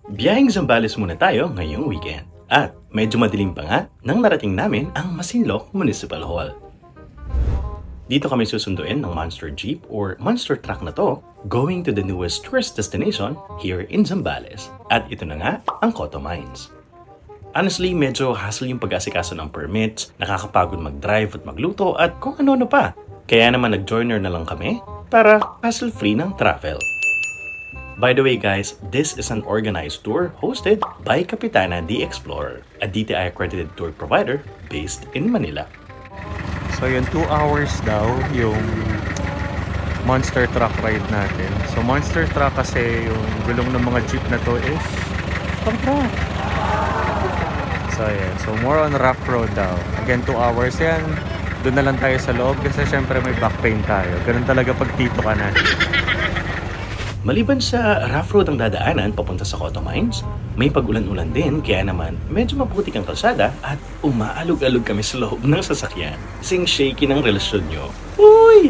Biyaheng Zambales muna tayo ngayong weekend. At medyo madilim pa nga nang narating namin ang Masinloc Municipal Hall. Dito kami susunduin ng monster jeep or monster truck na to going to the newest tourist destination here in Zambales. At ito na nga ang Coto Mines. Honestly, medyo hassle yung pag-asikaso ng permits, nakakapagod mag-drive at magluto at kung ano-ano pa. Kaya naman nag-joiner na lang kami para hassle-free ng travel. By the way guys, this is an organized tour hosted by Kapitana The Explorer, a DTI accredited tour provider based in Manila. So yun, 2 hours daw yung monster truck ride natin. So monster truck kasi yung gulong ng mga jeep na to is pang-truck. So yan, so more on rough road daw. Again, 2 hours yan. Doon na lang tayo sa loob kasi syempre may back pain tayo. Ganun talaga pag tito ka na. Maliban sa rough road ang dadaanan papunta sa Coto Mines, may pag-ulan-ulan din kaya naman medyo maputik ang kalsada at umaalog-alog kami sa loob ng sasakyan. Sing shaky ng relasyon nyo. Uy!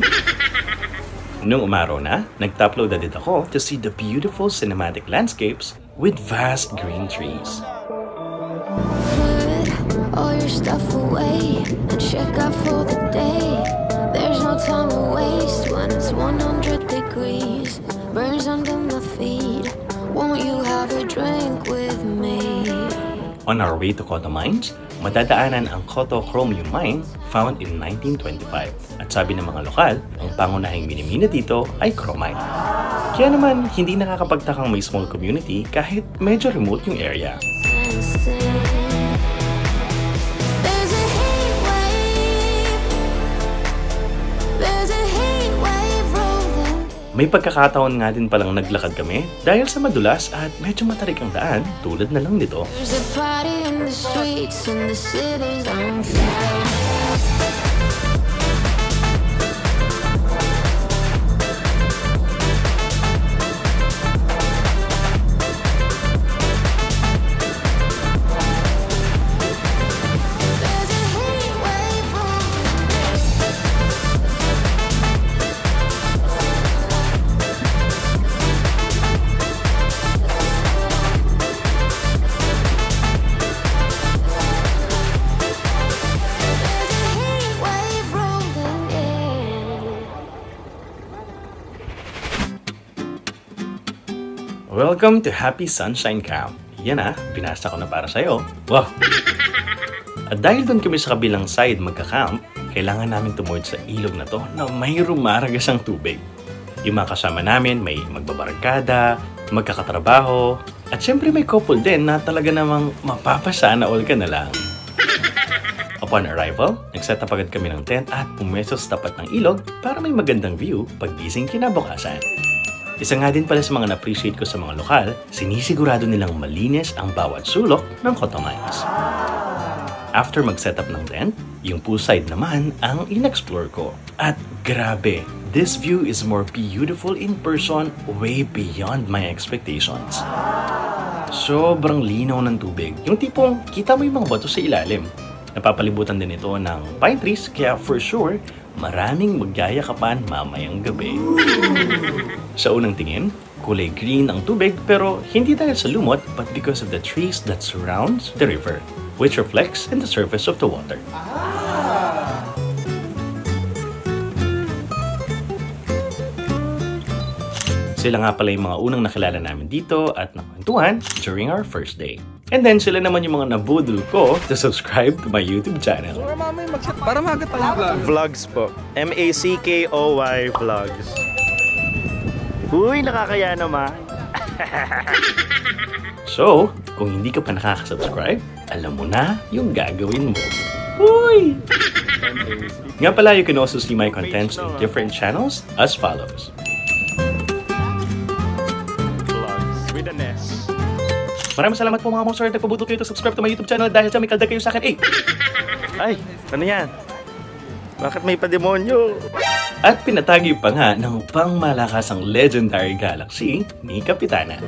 Nung umaraw na, nag-topload na din ako to see the beautiful cinematic landscapes with vast green trees. Put all your stuff away and check out for the day. There's no time to waste when it's 100 degrees. Burns under my feet. Won't you have a drink with me? On our way to Coto Mines, madadaanan ang Coto Chromium Mine found in 1925. At sabi ng mga lokal, ang pangunahing minimina dito ay chromite. Kaya naman, hindi nakakapagtakang may small community kahit medyo remote yung area. May pagkakataon nga din palang naglakad kami dahil sa madulas at medyo matarik ang daan tulad na lang nito. Welcome to Happy Sunshine Camp. Yan binasa ko na para sa'yo. Wow! At dahil doon kami sa kabilang side magka-camp, kailangan namin tumuwid sa ilog na to na may rumaragas ang tubig. Yung mga kasama namin may magbabarkada, magkakatrabaho, at syempre may couple din na talaga namang mapapasana all ka na lang. Upon arrival, nag-set up agad kami ng tent at pumeso sa tapat ng ilog para may magandang view paggising kinabukasan. Isa nga din pala sa mga na-appreciate ko sa mga lokal, sinisigurado nilang malinis ang bawat sulok ng Coto Mines. After mag-set up ng tent, yung poolside naman ang in-explore ko. At grabe, this view is more beautiful in person way beyond my expectations. Sobrang linaw ng tubig. Yung tipong kita mo yung mga bato sa ilalim. Napapalibutan din ito ng pine trees kaya for sure, maraming magyayakapan mamayang gabi. Sa unang tingin, kulay green ang tubig pero hindi dahil sa lumot but because of the trees that surrounds the river, which reflects in the surface of the water. Sila nga pala yung mga unang nakilala namin dito at nakwentuhan during our first day. And then sila naman yung mga nabudol ko to subscribe to my YouTube channel. Para magat tayo vlog. Vlogs po. M-A-C-K-O-Y Vlogs. Uy, nakakaya naman. So, kung hindi ka pa nakaka-subscribe, alam mo na yung gagawin mo. Uy! Nga pala, you can also see my contents in different channels as follows. Maraming salamat po mga monster. Nagpabudol kayo to subscribe to my YouTube channel dahil sa may kaldag kayo sa akin. Ay, ano yan? Bakit may pademonyo? At pinatagi pa nga ng pangmalakasang legendary galaxy ni Kapitana.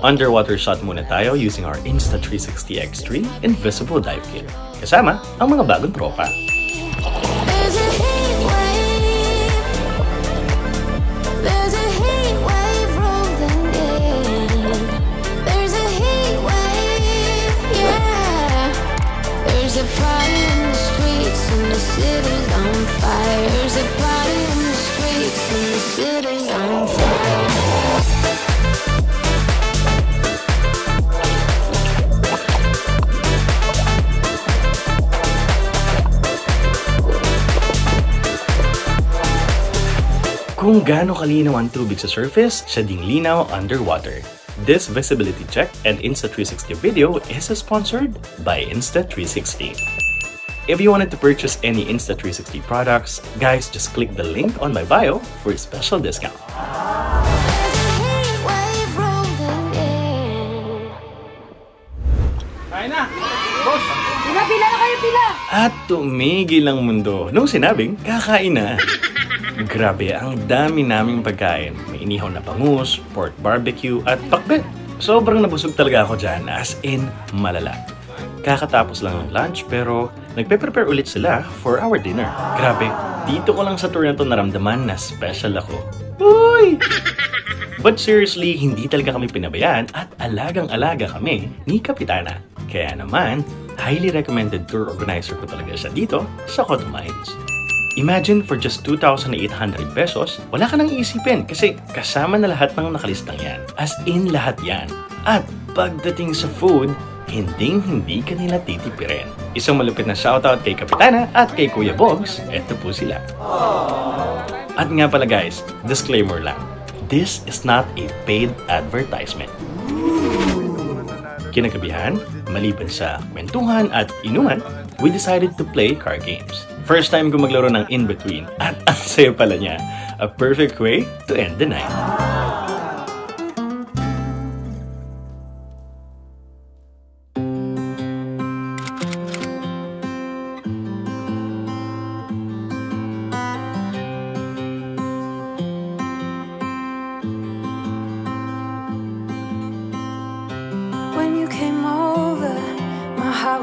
Underwater shot muna tayo using our Insta360 X3 Invisible Dive Kit. Kasama ang mga bagong tropa. There's Kung gaano kalinaw ang tubig sa surface, siya ding linaw underwater. This visibility check and Insta360 video is sponsored by Insta360. If you wanted to purchase any Insta360 products, guys, just click the link on my bio for a special discount. Pila na kayo, pila! At tumigil ang mundo nung sinabing kakain na. Grabe, ang dami naming pagkain. May inihaw na bangus, pork barbecue, at pakbet. Sobrang nabusog talaga ako dyan, as in malala. Kakatapos lang ng lunch pero nagpe-prepare ulit sila for our dinner. Grabe, dito ko lang sa tour na to naramdaman na special ako. Uy! But seriously, hindi talaga kami pinabayaan at alagang-alaga kami ni Kapitana. Kaya naman, highly recommended tour organizer ko talaga siya dito sa Coto Mines. Imagine for just 2,800 pesos, wala ka nang iisipin kasi kasama na lahat ng nakalistang yan. As in lahat yan. At pagdating sa food, hindi ka nila titipirin. Isang malupit na shoutout kay Kapitana at kay Kuya Bogs, eto po sila. At nga pala guys, disclaimer lang. This is not a paid advertisement. Kinagabihan, maliban sa kwentuhan at inuman, we decided to play card games. First time ko maglaro ng In-Between at ang saya pala niya. A perfect way to end the night.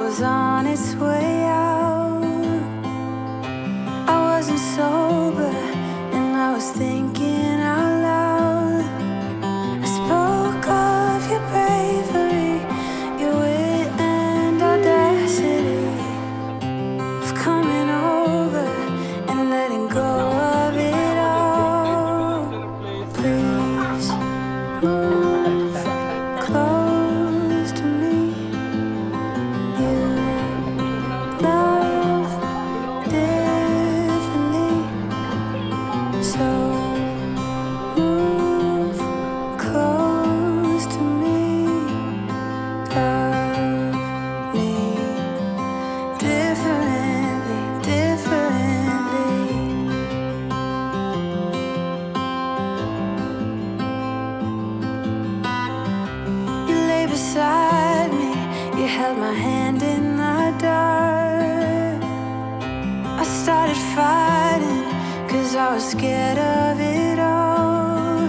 Was on its way out. I wasn't sober and I was thinking out loud. I spoke of your bravery, your wit and audacity of coming over and letting go of it all. Please move close to me. Beside me, you held my hand in the dark. I started fighting, 'cause I was scared of it all.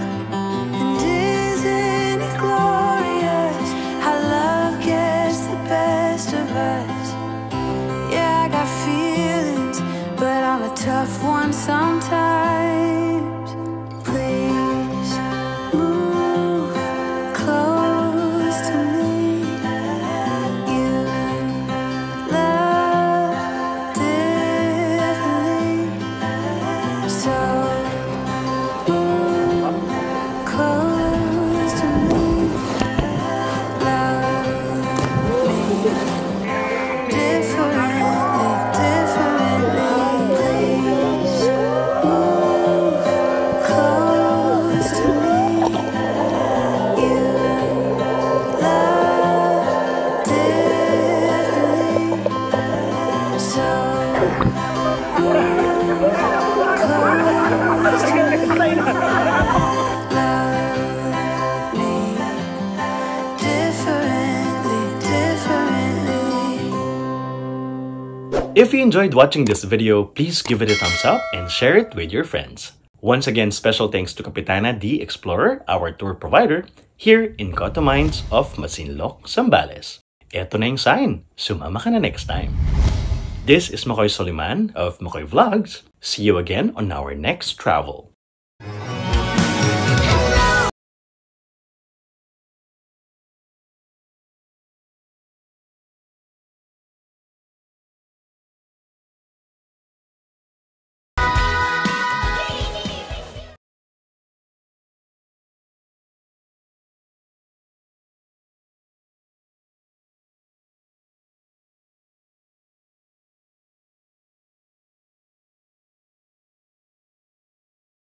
And isn't it glorious how love gets the best of us? Yeah, I got feelings, but I'm a tough one sometimes. Please move close to me. You love differently, so move close to me. Love me differently, please move close to me. You love differently, so move close to me. Love me differently. If you enjoyed watching this video, please give it a thumbs up and share it with your friends. Once again, special thanks to Kapitana the Explorer, our tour provider, here in Coto Mines of Masinloc, Zambales. Eto na yung sign. Sumama ka na next time. This is Makoy Soliman of Makoy Vlogs. See you again on our next travel.